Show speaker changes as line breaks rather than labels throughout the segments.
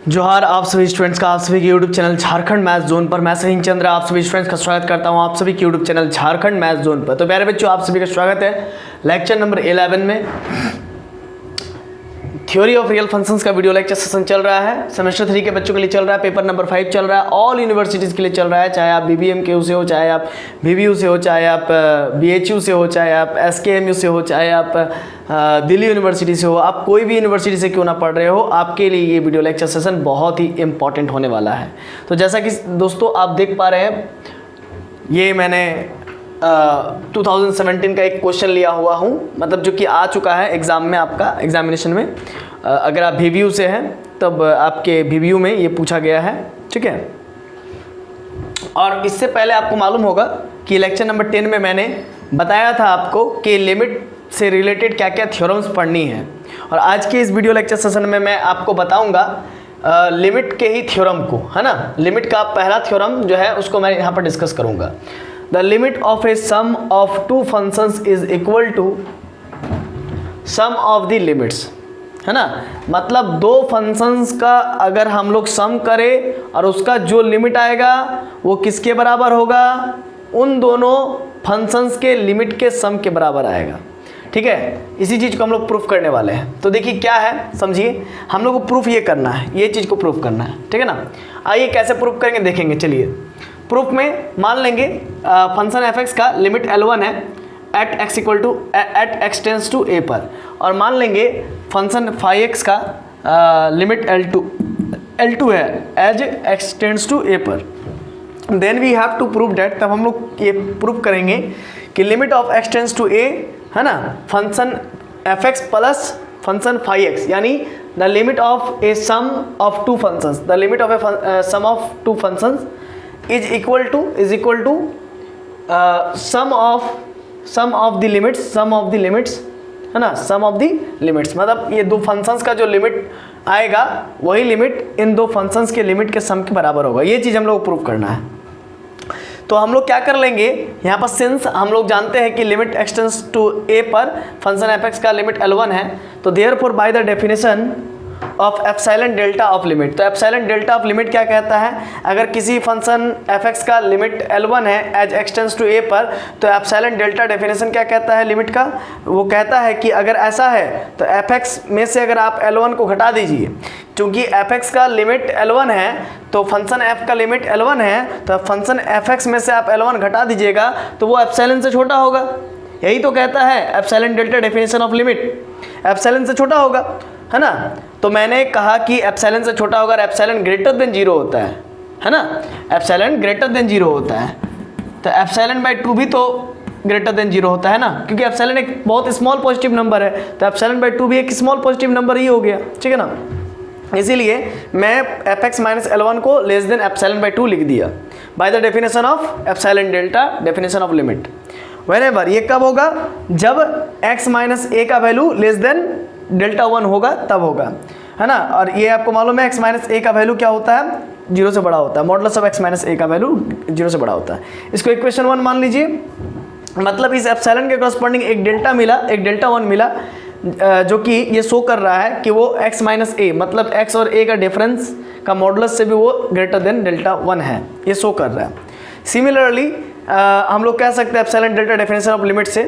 जोहार आप सभी स्टूडेंट्स का आप सभी के YouTube channel Jharkhand math zone पर मैं सहीन चंद्र आप सभी स्टूडेंट्स का स्वागत करता हूं आप सभी के YouTube channel Jharkhand math zone पर। तो प्यारे बच्चों, आप सभी का स्वागत है लेक्चर नंबर 11 में। थ्योरी ऑफ रियल फंक्शंस का वीडियो लेक्चर सेशन चल रहा है, सेमेस्टर 3 के बच्चों के लिए चल रहा है, पेपर नंबर 5 चल रहा है, ऑल यूनिवर्सिटीज़ के लिए चल रहा है, चाहे आप BBM से हो, चाहे आप BBU से हो, चाहे आप BHU से हो, चाहे आप SKMU से हो, चाहे आप दिल्ली यूनिवर्सिटी से हो, आप कोई भी यूनिवर्सिटी से क्यों ना पढ़ रहे हो, आपके लिए ये वीडियो लेक्चर सेशन बहुत ही इंपॉर्टेंट होने वाला है। तो जैसा कि दोस्तों आप देख पा रहे हैं, ये मैंने 2017 का एक क्वेश्चन लिया हुआ हूँ, मतलब जो कि आ चुका है एग्ज़ाम में, आपका एग्जामिनेशन में। अगर आप BBU से हैं तब आपके BBU में ये पूछा गया है, ठीक है। और इससे पहले आपको मालूम होगा कि लेक्चर नंबर 10 में मैंने बताया था आपको कि लिमिट से रिलेटेड क्या क्या थ्योरम्स पढ़नी है, और आज के इस वीडियो लेक्चर सेशन में मैं आपको बताऊंगा लिमिट के ही थ्योरम को, है ना। लिमिट का पहला थ्योरम जो है उसको मैं यहाँ पर डिस्कस करूँगा। The limit of a sum of two functions is equal to sum of the limits, है ना। मतलब दो फंक्शंस का अगर हम लोग सम करें और उसका जो लिमिट आएगा वो किसके बराबर होगा, उन दोनों फंक्शंस के लिमिट के सम के बराबर आएगा, ठीक है। इसी चीज़ को हम लोग प्रूफ करने वाले हैं। तो देखिए क्या है, समझिए, हम लोग को प्रूफ ये करना है, ये चीज़ को प्रूफ करना है, ठीक है ना। आइए कैसे प्रूफ करेंगे देखेंगे। चलिए प्रूफ में मान लेंगे फंक्शन f(x) का लिमिट L1 है at x tends to a पर, और मान लेंगे फंक्शन φx का लिमिट L2 है as x tends to a पर। Then we have to prove that, तब हम लोग ये प्रूव करेंगे कि limit of x tends to a, है ना, function f(x) plus function φx, यानी the limit of a sum of two functions, the limit of a sum of two functions is equal to sum of the limits, है ना, सम of the limits. मतलब ये दो functions का जो limit आएगा वही लिमिट इन दो फंक्शंस के लिमिट के सम के बराबर होगा। ये चीज़ हम लोग को प्रूव करना है। तो हम लोग क्या कर लेंगे यहाँ पर, सिंस हम लोग जानते हैं कि limit x tends to a पर फंक्शन f(x) का लिमिट L1 है, तो therefore by the definition of epsilon delta of limit, तो एप्सिलॉन डेल्टा ऑफ लिमिट क्या कहता है, अगर किसी फंक्शन f(x) का लिमिट L1 है as x tends to a पर, तो एप्सिलॉन डेल्टा डेफिनेशन क्या कहता है लिमिट का, वो कहता है कि अगर ऐसा है तो f(x) में से अगर आप L1 को घटा दीजिए, क्योंकि f(x) का लिमिट L1 है तो फंक्शन f का लिमिट L1 है, तो फंक्शन f(x) में से आप L1 घटा दीजिएगा तो वो एप्सिलॉन से छोटा होगा। यही तो कहता है epsilon delta definition of limit, epsilon से छोटा होगा, है ना। तो मैंने कहा कि एप्सिलॉन से छोटा होगा और एप्सिलॉन ग्रेटर देन 0 होता है ना, एप्सिलॉन ग्रेटर देन 0 होता है, तो एप्सिलॉन बाई 2 भी तो ग्रेटर देन 0 होता है ना, क्योंकि एप्सिलॉन एक बहुत स्मॉल पॉजिटिव नंबर है, तो एप्सिलॉन बाई 2 भी एक स्मॉल पॉजिटिव नंबर ही हो गया, ठीक है ना। इसीलिए मैं f(x) माइनस L1 को लेस देन एप्सिलॉन बाई 2 लिख दिया bye the definition of epsilon delta definition of limit. Whenever, ये कब होगा, जब x माइनस a का वैल्यू लेस देन डेल्टा 1 होगा तब होगा, है ना। और ये आपको मालूम है x माइनस a का वैल्यू क्या होता है, 0 से बड़ा होता है, modulus of x minus a का वैल्यू 0 से बड़ा होता है। इसको इक्वेशन 1 मान लीजिए, मतलब इस एप्सिलॉन के कॉरस्पॉन्डिंग एक डेल्टा मिला, एक डेल्टा 1 मिला, जो कि ये शो कर रहा है कि वो x माइनस a, मतलब x और a का डिफरेंस का मॉडुलस से भी वो ग्रेटर देन डेल्टा 1 है, ये शो कर रहा है। सिमिलरली हम लोग कह सकते हैं epsilon delta definition of limit से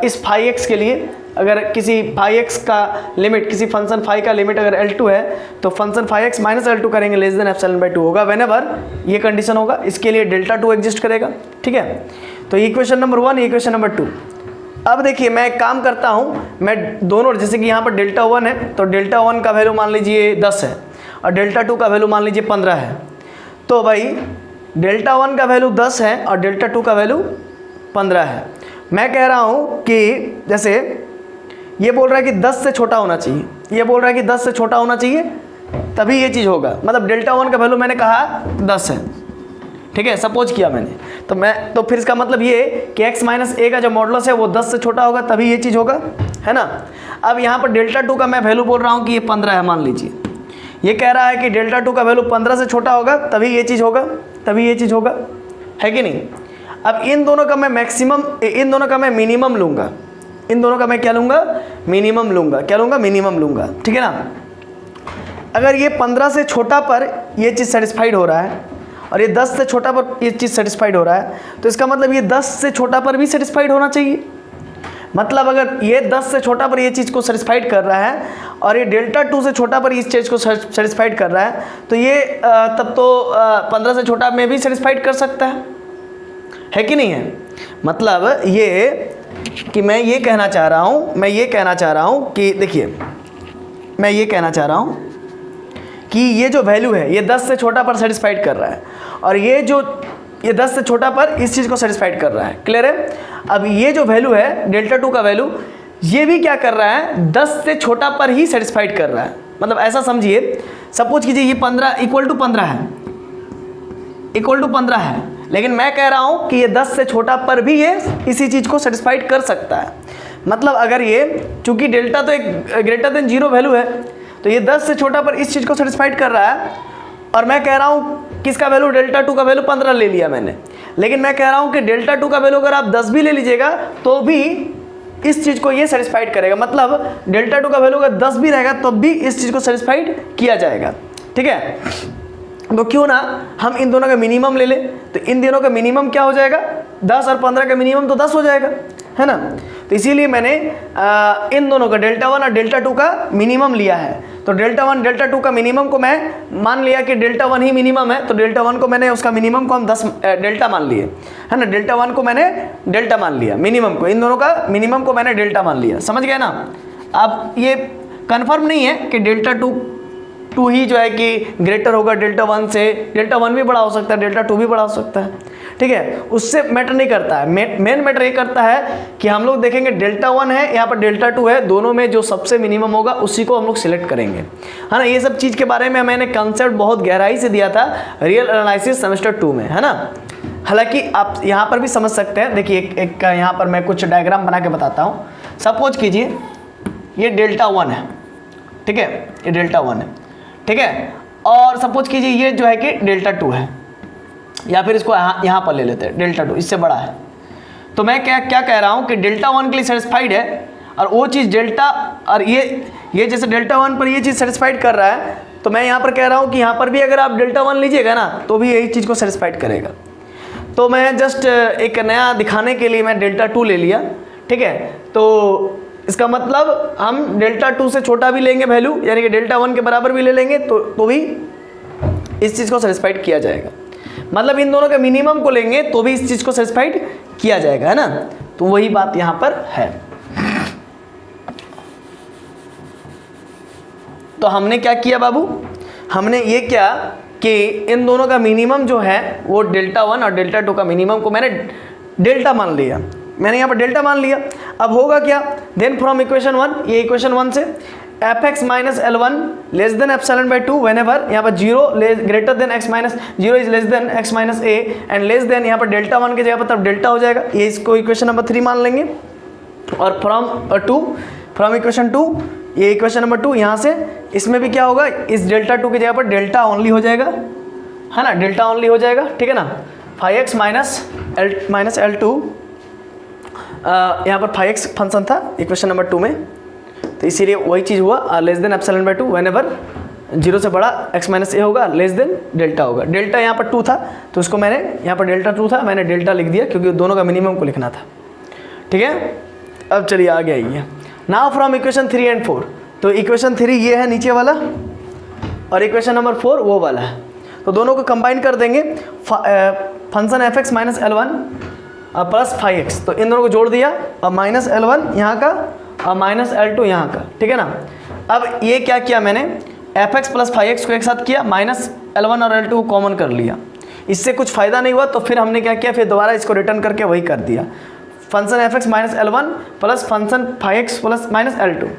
इस φx के लिए, अगर किसी φx का लिमिट, किसी फंक्शन फाई का लिमिट अगर L2 है तो फंक्शन φx माइनस L2 करेंगे लेस देन एप्सिलॉन बाई 2 होगा, व्हेनेवर ये कंडीशन होगा, इसके लिए डेल्टा 2 एग्जिस्ट करेगा, ठीक है। तो इक्वेशन नंबर 1, इक्वेशन नंबर 2। अब देखिए मैं एक काम करता हूँ, मैं दोनों, जैसे कि यहाँ पर डेल्टा 1 है तो डेल्टा 1 का वैल्यू मान लीजिए 10 है और डेल्टा 2 का वैल्यू मान लीजिए 15 है, तो भाई डेल्टा 1 का वैल्यू 10 है और डेल्टा 2 का वैल्यू 15 है। मैं कह रहा हूँ कि जैसे ये बोल रहा है कि 10 से छोटा होना चाहिए, ये बोल रहा है कि 10 से छोटा होना चाहिए तभी ये चीज़ होगा, मतलब डेल्टा 1 का वैल्यू मैंने कहा 10 है, ठीक है, सपोज किया मैंने, तो फिर इसका मतलब ये कि x माइनस a का जो मॉडुलस है वो 10 से छोटा होगा तभी ये चीज़ होगा, है ना। अब यहाँ पर डेल्टा 2 का मैं वैल्यू बोल रहा हूँ कि ये 15 है, मान लीजिए ये कह रहा है कि डेल्टा 2 का वैल्यू 15 से छोटा होगा तभी ये चीज़ होगा, तभी ये चीज़ होगा, है कि नहीं। अब इन दोनों का मैं मैक्सिमम, इन दोनों का मैं मिनिमम लूँगा, इन दोनों का मैं क्या लूँगा, मिनिमम लूँगा, क्या लूँगा, मिनिमम लूँगा, ठीक है ना। अगर ये 15 से छोटा पर ये चीज़ सेटिस्फाइड हो रहा है और ये 10 से छोटा पर ये चीज़ सेटिस्फाइड हो रहा है, तो इसका मतलब ये 10 से छोटा पर भी सेटिस्फाइड होना चाहिए। मतलब अगर ये 10 से छोटा पर ये चीज़ को सेटिस्फाइड कर रहा है और ये डेल्टा 2 से छोटा पर इस चीज़ को सेटिस्फाइड कर रहा है, तो ये तब तो 15 से छोटा में भी सेटिस्फाइड कर सकता है कि नहीं है। मतलब ये कि मैं ये कहना चाह रहा हूँ कि देखिए, मैं ये कहना चाह रहा हूँ कि ये जो वैल्यू है ये 10 से छोटा पर सेटिस्फाइड कर रहा है और ये 10 से छोटा पर इस चीज़ को सेटिस्फाइड कर रहा है। क्लियर है। अब ये जो वैल्यू है डेल्टा 2 का वैल्यू, ये भी क्या कर रहा है, 10 से छोटा पर ही सेटिस्फाइड कर रहा है। मतलब ऐसा समझिए, सपोज कीजिए ये 15 इक्वल टू 15 है, लेकिन मैं कह रहा हूँ कि ये 10 से छोटा पर भी ये इसी चीज़ को सेटिस्फाइड कर सकता है। मतलब अगर ये, चूँकि डेल्टा तो एक ग्रेटर देन 0 वैल्यू है, तो ये 10 से छोटा पर इस चीज़ को सेटिस्फाइड कर रहा है और मैं कह रहा हूँ किसका वैल्यू, डेल्टा 2 का वैल्यू 15 ले लिया मैंने, लेकिन मैं कह रहा हूँ कि डेल्टा 2 का वैल्यू अगर आप 10 भी ले लीजिएगा तो भी इस चीज़ को ये सेटिस्फाइड करेगा। मतलब डेल्टा 2 का वैल्यू अगर 10 भी रहेगा तो भी इस चीज़ को सेटिस्फाइड किया जाएगा। ठीक है, तो क्यों ना हम इन दोनों का मिनिमम ले लें। तो इन दोनों का मिनिमम क्या हो जाएगा, 10 और 15 का मिनिमम तो 10 हो जाएगा, है ना। तो इसीलिए मैंने इन दोनों का डेल्टा 1 और डेल्टा 2 का मिनिमम लिया है। तो डेल्टा 1 डेल्टा 2 का मिनिमम को मैं मान लिया कि डेल्टा 1 ही मिनिमम है, तो डेल्टा 1 को मैंने, उसका मिनिमम को हम 10 डेल्टा मान लिए, है ना। डेल्टा 1 को मैंने डेल्टा मान लिया, मिनिमम को, इन दोनों का मिनिमम को मैंने डेल्टा मान लिया। समझ गए ना। अब ये कन्फर्म नहीं है कि डेल्टा 2 ही जो है कि ग्रेटर होगा डेल्टा 1 से। डेल्टा 1 भी बड़ा हो सकता है, डेल्टा 2 भी बड़ा हो सकता है। ठीक है, उससे मैटर नहीं करता है। मेन मैटर ये करता है कि हम लोग देखेंगे डेल्टा 1 है, यहाँ पर डेल्टा 2 है, दोनों में जो सबसे मिनिमम होगा उसी को हम लोग सिलेक्ट करेंगे, है ना। ये सब चीज़ के बारे में मैंने कंसेप्ट बहुत गहराई से दिया था रियल एनालिसिस सेमेस्टर 2 में, है ना। हालांकि आप यहाँ पर भी समझ सकते हैं। देखिए एक यहाँ पर मैं कुछ डायग्राम बना के बताता हूँ। सपोज कीजिए ये डेल्टा 1 है, ठीक है, ये डेल्टा 1 है, ठीक है, और सपोज कीजिए ये जो है कि डेल्टा 2 है, या फिर इसको यहाँ पर ले लेते हैं, डेल्टा 2 इससे बड़ा है। तो मैं क्या कह रहा हूँ कि डेल्टा 1 के लिए सेटिस्फाइड है और वो चीज़ डेल्टा, और ये जैसे डेल्टा 1 पर ये चीज़ सेटिस्फाइड कर रहा है, तो मैं यहाँ पर कह रहा हूँ कि यहाँ पर भी अगर आप डेल्टा 1 लीजिएगा ना तो भी यही चीज़ को सेटिस्फाइड करेगा। तो मैं जस्ट एक नया दिखाने के लिए मैं डेल्टा 2 ले लिया, ठीक है। तो इसका मतलब हम डेल्टा 2 से छोटा भी लेंगे वैल्यू, यानी कि डेल्टा 1 के बराबर भी ले लेंगे तो भी इस चीज़ को सेटिस्फाइड किया जाएगा। मतलब इन दोनों के मिनिमम को लेंगे तो भी इस चीज़ को सेटिस्फाइड किया जाएगा, है ना। तो वही बात यहाँ पर है। तो हमने क्या किया बाबू, हमने ये क्या कि इन दोनों का मिनिमम जो है वो डेल्टा 1 और डेल्टा 2 का मिनिमम को मैंने डेल्टा मान लिया, मैंने यहाँ पर डेल्टा मान लिया। अब होगा क्या, देन फ्रॉम इक्वेशन 1, ये इक्वेशन 1 से fx minus L1 less than epsilon by 2 when ever यहाँ पर 0 greater than x minus 0 is less than x minus a and less than यहाँ पर डेल्टा 1 की जगह पर तब डेल्टा हो जाएगा। ये इसको इक्वेशन नंबर 3 मान लेंगे। और फ्रॉम इक्वेशन 2, ये इक्वेशन नंबर 2, यहाँ से इसमें भी क्या होगा, इस डेल्टा 2 की जगह पर डेल्टा ओनली हो जाएगा, है ना, डेल्टा ओनली हो जाएगा, ठीक है ना। 5x माइनस L2, यहाँ पर 5x फंक्शन था इक्वेशन नंबर 2 में, तो इसीलिए वही चीज़ हुआ। Less than epsilon by 2 when ever 0 से बड़ा x माइनस ए होगा, लेस देन डेल्टा होगा। डेल्टा यहाँ पर 2 था तो उसको मैंने, यहाँ पर डेल्टा 2 था, मैंने डेल्टा लिख दिया क्योंकि दोनों का मिनिमम को लिखना था, ठीक है। अब चलिए आगे आइए। नाउ फ्रॉम इक्वेशन 3 एंड 4, तो इक्वेशन 3 ये है नीचे वाला और इक्वेशन नंबर 4 वो वाला है। तो दोनों को कंबाइन कर देंगे, function fx minus L1 plus 5x, तो इन दोनों को जोड़ दिया और माइनस L1 यहाँ का और माइनस L2 यहाँ का, ठीक है ना। अब ये क्या किया मैंने, fx प्लस 5x को एक साथ किया, माइनस L1 और L2 को कॉमन कर लिया। इससे कुछ फ़ायदा नहीं हुआ तो फिर हमने क्या किया, फिर दोबारा इसको रिटर्न करके वही कर दिया, function fx minus L1 plus function 5x plus minus L2।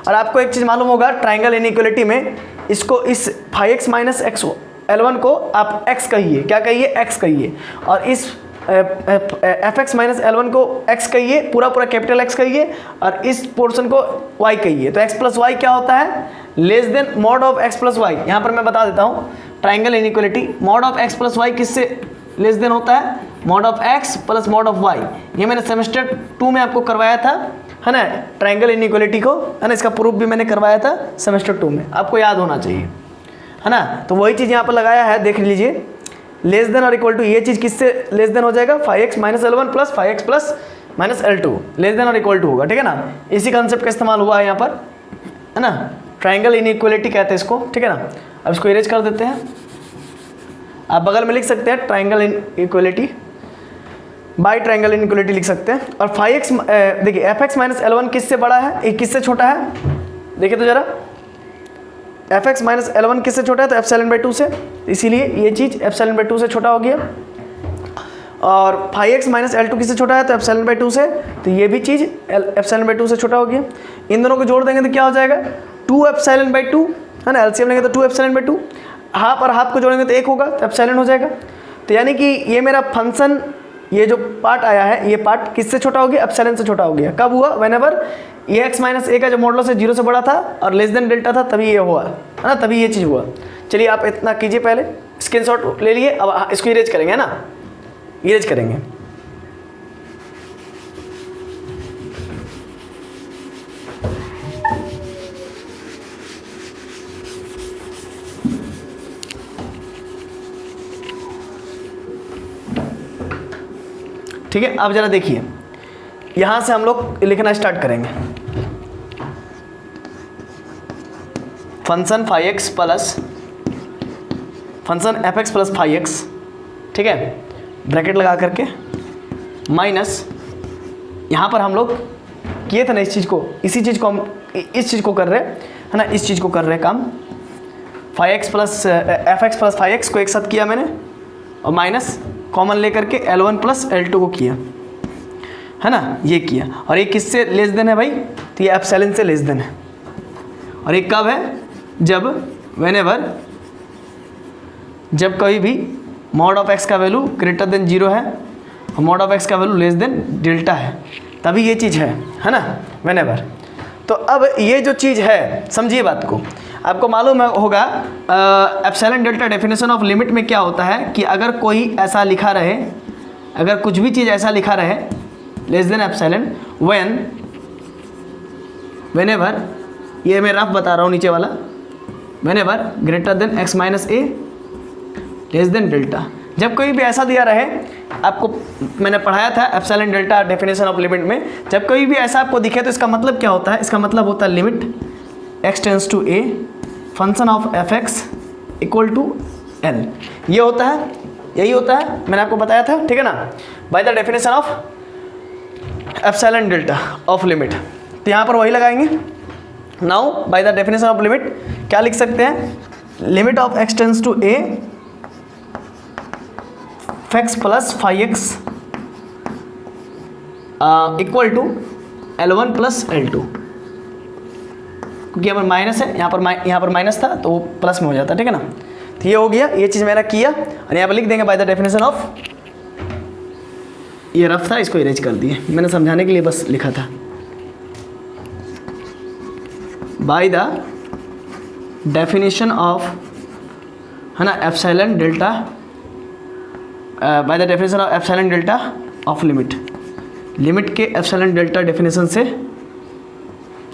और आपको एक चीज़ मालूम होगा, ट्राइंगल इनइक्वालिटी में इसको, इस 5x माइनस L1 को आप x कहिए, क्या कहिए, x कहिए, और इस fx माइनस L1 को x कहिए, पूरा कैपिटल X कहिए, और इस पोर्शन को y कहिए। तो x प्लस वाई क्या होता है, less than mod of x plus y. यहाँ पर मैं बता देता हूँ, triangle inequality, mod of x plus y किससे लेस देन होता है, mod of x plus mod of y। ये मैंने सेमेस्टर 2 में आपको करवाया था, है ना, ट्राइंगल इनइक्वालिटी को, है ना, इसका प्रूफ भी मैंने करवाया था सेमेस्टर 2 में, आपको याद होना चाहिए। है ना। तो वही चीज़ यहाँ पर लगाया है, देख लीजिए, लेस देन और इक्वल टू, ये चीज़ किससे लेस देन हो जाएगा, 5x minus L1 plus 5x plus minus L2, less than और इक्वल टू होगा, ठीक है ना। इसी कंसेप्ट का इस्तेमाल हुआ है यहाँ पर, है ना। ट्राइंगल इनइक्वलिटी कहते हैं इसको, ठीक है ना। अब इसको इरेज कर देते हैं, आप बगल में लिख सकते हैं triangle inequality, by triangle inequality लिख सकते हैं। और 5x देखिए fx माइनस L1 किससे बड़ा है, ये किससे छोटा है, देखिए तो जरा, fx माइनस L1 किससे छोटा है, तो एप्सिलॉन बाई 2 से, इसीलिए ये चीज़ एप्सिलॉन बाई 2 से छोटा हो गया। और 5x माइनस L2 किससे छोटा है, तो एप्सिलॉन बाई 2 से, तो ये भी चीज़ एप्सिलॉन बाई 2 से छोटा हो गया। इन दोनों को जोड़ देंगे तो क्या हो जाएगा, 2 एप्सिलॉन बाई 2, है ना। एलसीएम लेंगे तो 2 एप्सिलॉन बाई 2, हाफ और हाफ को जोड़ेंगे तो 1 होगा, तो एप्सिलॉन हो जाएगा। तो यानी कि ये मेरा फंक्शन, ये जो पार्ट आया है, ये पार्ट किससे छोटा हो गया, एप्सिलॉन से छोटा हो गया। कब हुआ, व्हेनेवर ये x माइनस a का जो मॉडुलस है 0 से बड़ा था और लेस देन डेल्टा था, तभी ये हुआ, है ना, तभी ये चीज़ हुआ। चलिए आप इतना कीजिए, पहले स्क्रीनशॉट ले लिए, अब इसको इरेज करेंगे, है ना, इरेज करेंगे। ठीक है, अब जरा देखिए, यहाँ से हम लोग लिखना स्टार्ट करेंगे। Function 5x plus function fx plus 5x, ठीक है, ब्रैकेट लगा करके माइनस, यहाँ पर हम लोग किए थे ना इस चीज़ को, इसी चीज़ को हम इस चीज़ को कर रहे हैं, है ना, इस चीज़ को कर रहे हैं काम। 5x plus fx plus 5x को एक साथ किया मैंने, और माइनस कॉमन लेकर के L1 प्लस L2 को किया, है ना, ये किया। और ये किससे लेस देन है भाई, तो ये एप्सिलॉन से लेस देन है। और ये कब है, जब व्हेनेवर, जब कभी भी मॉड ऑफ x का वैल्यू ग्रेटर देन 0 है और मॉड ऑफ x का वैल्यू लेस देन डेल्टा है, तभी ये चीज़ है ना, व्हेनेवर। तो अब ये जो चीज़ है, समझिए बात को, आपको मालूम होगा epsilon delta definition of limit में क्या होता है कि अगर कोई ऐसा लिखा रहे, अगर कुछ भी चीज़ ऐसा लिखा रहे लेस देन एप्सिलॉन व्हेनेवर, ये मैं रफ बता रहा हूँ नीचे वाला, whenever greater than x minus a less than delta. जब कोई भी ऐसा दिया रहे, आपको मैंने पढ़ाया था epsilon delta definition of limit में, जब कोई भी ऐसा आपको दिखे तो इसका मतलब क्या होता है, इसका मतलब होता है limit x tends to a function of fx equal to l, ये होता है, यही होता है, मैंने आपको बताया था, ठीक है ना, by the definition of epsilon delta of limit. तो यहाँ पर वही लगाएंगे। Now by the definition of limit क्या लिख सकते हैं, limit of x tends to a fx plus 5x equal to L1 plus L2, क्योंकि यहाँ पर माइनस है, यहाँ पर माइनस था तो वो प्लस में हो जाता है, ठीक है ना। तो ये हो गया, ये चीज़ मेरा किया, और यहाँ पर लिख देंगे बाय द डेफिनेशन ऑफ, ये रफ था, इसको इरेज कर दिए, मैंने समझाने के लिए बस लिखा था, बाय द डेफिनेशन ऑफ, है ना, epsilon delta, bye the definition of epsilon delta of limit, limit के एप्सिलॉन डेल्टा डेफिनेशन से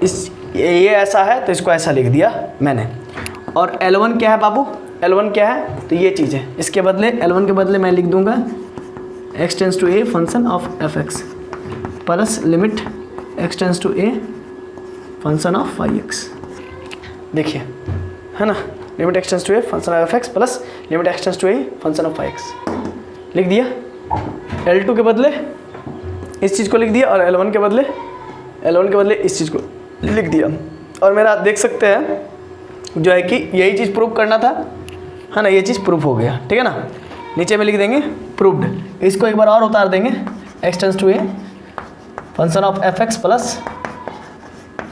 इस ये ऐसा है तो इसको ऐसा लिख दिया मैंने। और L1 क्या है बाबू, L1 क्या है, तो ये चीज़ है, इसके बदले L1 के बदले मैं लिख दूंगा x tends to a function of fx plus limit x tends to a function of 5x। देखिए, है ना, limit x tends to a function of fx plus limit x tends to a function of 5x लिख दिया। L2 के बदले इस चीज़ को लिख दिया, और L1 के बदले इस चीज़ को लिख दिया। और मेरा देख सकते हैं जो है कि यही चीज़ प्रूव करना था, है ना, ये चीज़ प्रूफ हो गया, ठीक है ना। नीचे में लिख देंगे प्रूव्ड, इसको एक बार और उतार देंगे, x tends to a function of fx plus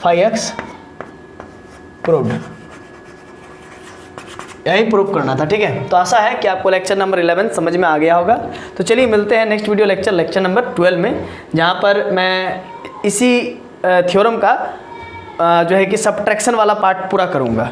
5x proved, यही प्रूफ करना था, ठीक है। तो आशा है कि आपको लेक्चर नंबर 11 समझ में आ गया होगा। तो चलिए मिलते हैं नेक्स्ट वीडियो लेक्चर नंबर 12 में, जहाँ पर मैं इसी थ्योरम का जो है कि सब्ट्रैक्शन वाला पार्ट पूरा करूँगा।